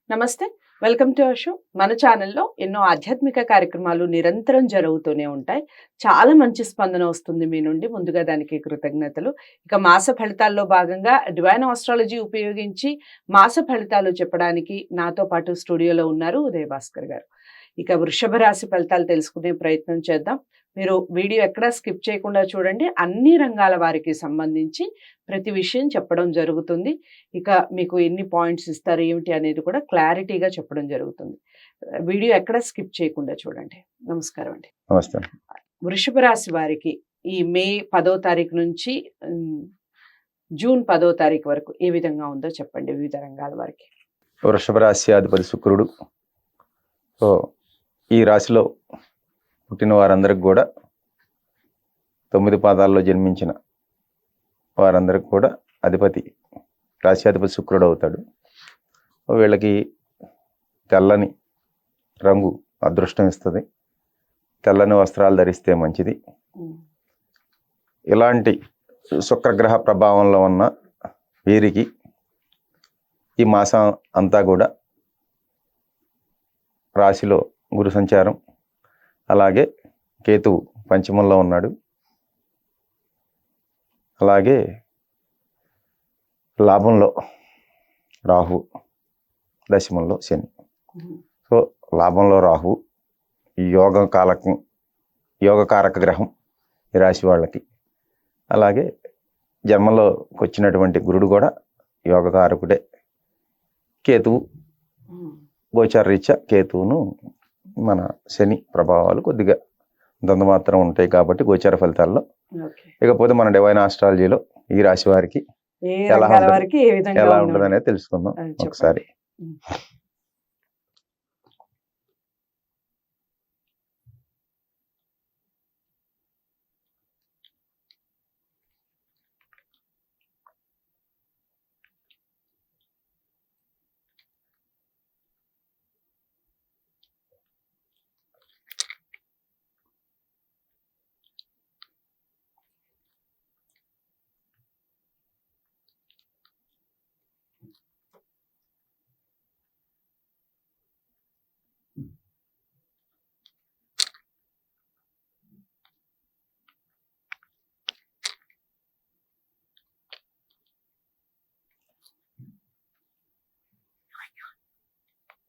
నమస్తే. Welcome to our show. మన ఛానల్‌లో ఎన్నో ఆధ్యాత్మిక కార్యక్రమాలు నిరంతరం జరుగుతూనే ఉంటాయి. చాలా మంచి స్పందన వస్తుంది మీ నుండి. ముందుగా దానికి కృతజ్ఞతలు. ఇక మాస ఫలితాల్లో భాగంగా డివైన్ ఆస్ట్రాలజీ ఉపయోగించి మాస ఫలితాలు చెప్పడానికి నాతో పాటు స్టూడియోలో ఉన్నారు ఉదయ్ భాస్కర్ గారు. ఇక వృషభ రాశి ఫలితాలు తెలుసుకునే ప్రయత్నం చేద్దాం. మీరు వీడియో ఎక్కడా స్కిప్ చేయకుండా చూడండి. అన్ని రంగాల వారికి సంబంధించి ప్రతి విషయం చెప్పడం జరుగుతుంది. ఇక మీకు ఎన్ని పాయింట్స్ ఇస్తారు ఏమిటి అనేది కూడా క్లారిటీగా చెప్పడం జరుగుతుంది. వీడియో ఎక్కడ స్కిప్ చేయకుండా చూడండి. నమస్కారం అండి. నమస్తే. వృషభ రాశి వారికి ఈ మే 10వ తారీఖు నుంచి జూన్ 10వ తారీఖు వరకు ఏ విధంగా ఉందో చెప్పండి వివిధ రంగాల వారికి. వృషభ రాశి అధిపతి శుక్రుడు. సో ఈ రాశిలో పుట్టిన వారందరికి కూడా 9 పాదాల్లో జన్మించిన వారందరికి కూడా రాశ్యాధిపతి శుక్రుడు అవుతాడు. వీళ్ళకి తెల్లని రంగు అదృష్టం ఇస్తుంది. తెల్లని వస్త్రాలు ధరిస్తే మంచిది. ఇలాంటి శుక్రగ్రహ ప్రభావంలో ఉన్న వీరికి ఈ మాసం అంతా కూడా రాశిలో గురు సంచారం, అలాగే కేతువు పంచమంలో ఉన్నాడు, అలాగే లాభంలో రాహు, దశమంలో శని. సో లాభంలో రాహు యోగకారక గ్రహం ఈ రాశి వాళ్ళకి. అలాగే జన్మలోకి వచ్చినటువంటి గురుడు కూడా యోగకారకుడే. కేతువు గోచార రీత్యా కేతువును మన శని ప్రభావాలు కొద్దిగా దొంగ మాత్రం ఉంటాయి కాబట్టి గోచార ఫలితాల్లో. ఇకపోతే మన డివైన్ ఆస్ట్రాలజీలో ఈ రాశి వారికి ఎలా ఉంటుంది అనేది తెలుసుకుందాం ఒకసారి.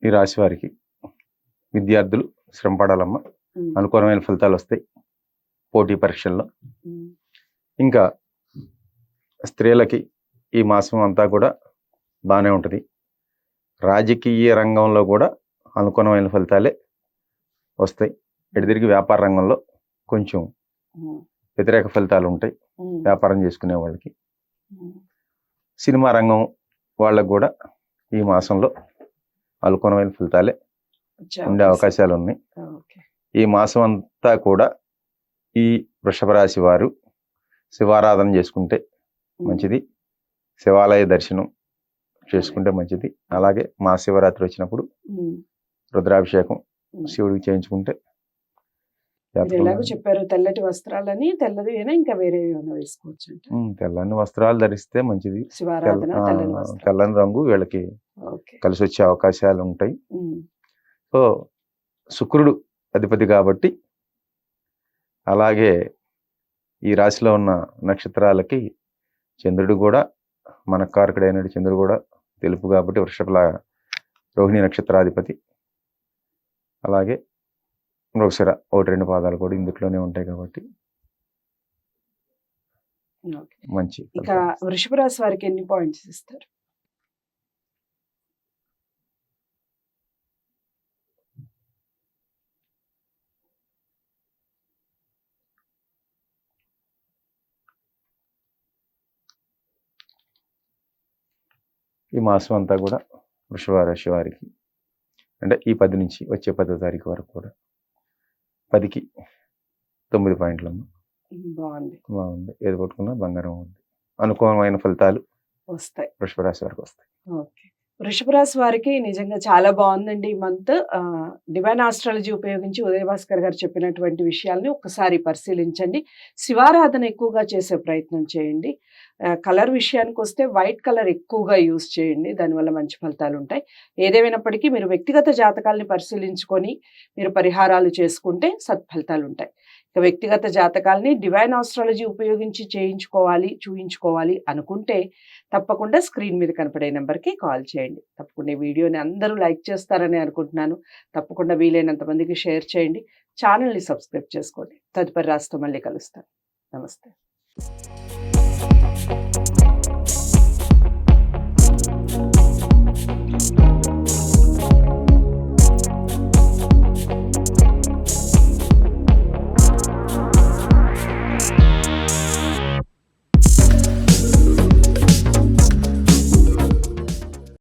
ఈ రాశి వారికి విద్యార్థులు శ్రమ పడాలమ్మా, అనుకూలమైన ఫలితాలు వస్తాయి పోటీ పరీక్షల్లో. ఇంకా స్త్రీలకి ఈ మాసం అంతా కూడా బాగానే ఉంటుంది. రాజకీయ రంగంలో కూడా అనుకూలమైన ఫలితాలే వస్తాయి. ఎడిదిరిగి వ్యాపార రంగంలో కొంచెం వ్యతిరేక ఫలితాలు ఉంటాయి వ్యాపారం చేసుకునే వాళ్ళకి. సినిమా రంగం వాళ్ళకు కూడా ఈ మాసంలో అనుకూలమైన ఫలితాలే ఉండే అవకాశాలు ఉన్నాయి. ఈ మాసం అంతా కూడా ఈ వృషభ రాశి వారు శివారాధన చేసుకుంటే మంచిది, శివాలయ దర్శనం చేసుకుంటే మంచిది. అలాగే మహాశివరాత్రి వచ్చినప్పుడు రుద్రాభిషేకం శివుడికి చేయించుకుంటే. చెప్పారు తెల్లటి వస్త్రాలని, తెల్లది ఇంకా వేరే వేసుకోవచ్చు. తెల్లని వస్త్రాలు ధరిస్తే మంచిది. తెల్లని రంగు వీళ్ళకి కలిసి వచ్చే అవకాశాలు ఉంటాయి. సో శుక్రుడు అధిపతి కాబట్టి, అలాగే ఈ రాశిలో ఉన్న నక్షత్రాలకి చంద్రుడు కూడా మన కారకుడైన చంద్రుడు కూడా తెలుపు కాబట్టి వృషభ రోహిణి నక్షత్రాధిపతి. అలాగే మృగశిర 1-2 పాదాలు కూడా ఇందులోనే ఉంటాయి కాబట్టి మంచి. ఇక వృషభ రాశి వారికి ఎన్ని పాయింట్స్ ఇస్తారు? ఈ మాసం అంతా కూడా వృషభ రాశి వారికి అంటే ఈ 10 నుంచి వచ్చే 10వ తారీఖు వరకు కూడా 10కి 9 పాయింట్లు బాగుంది. ఏది పట్టుకున్నా బంగారం ఉంది. అనుకూలమైన ఫలితాలు వస్తాయి, వృషభ రాశి వారికి వస్తాయి. ఓకే, వృషభ రాశి వారికి నిజంగా చాలా బాగుందండి ఈ మంత్. డివైన్ ఆస్ట్రాలజీ ఉపయోగించి ఉదయభాస్కర్ గారు చెప్పినటువంటి విషయాల్ని ఒక్కసారి పరిశీలించండి. శివారాధన ఎక్కువగా చేసే ప్రయత్నం చేయండి. కలర్ విషయానికి వస్తే వైట్ కలర్ ఎక్కువగా యూజ్ చేయండి. దానివల్ల మంచి ఫలితాలు ఉంటాయి. ఏదేమైనప్పటికీ మీరు వ్యక్తిగత జాతకాలని పరిశీలించుకొని మీరు పరిహారాలు చేసుకుంటే సత్ఫలితాలు ఉంటాయి. ఇక వ్యక్తిగత జాతకాలని డివైన్ ఆస్ట్రాలజీ ఉపయోగించి చేయించుకోవాలి, చూయించుకోవాలి అనుకుంటే తప్పకుండా స్క్రీన్ మీద కనపడే నెంబర్కి కాల్ చేయండి. తప్పకుండా ఈ వీడియోని అందరూ లైక్ చేస్తారని అనుకుంటున్నాను. తప్పకుండా వీలైనంత మందికి షేర్ చేయండి. ఛానల్ని సబ్స్క్రైబ్ చేసుకోండి. తదుపరి రాశితో మళ్ళీ కలుస్తాను. నమస్తే.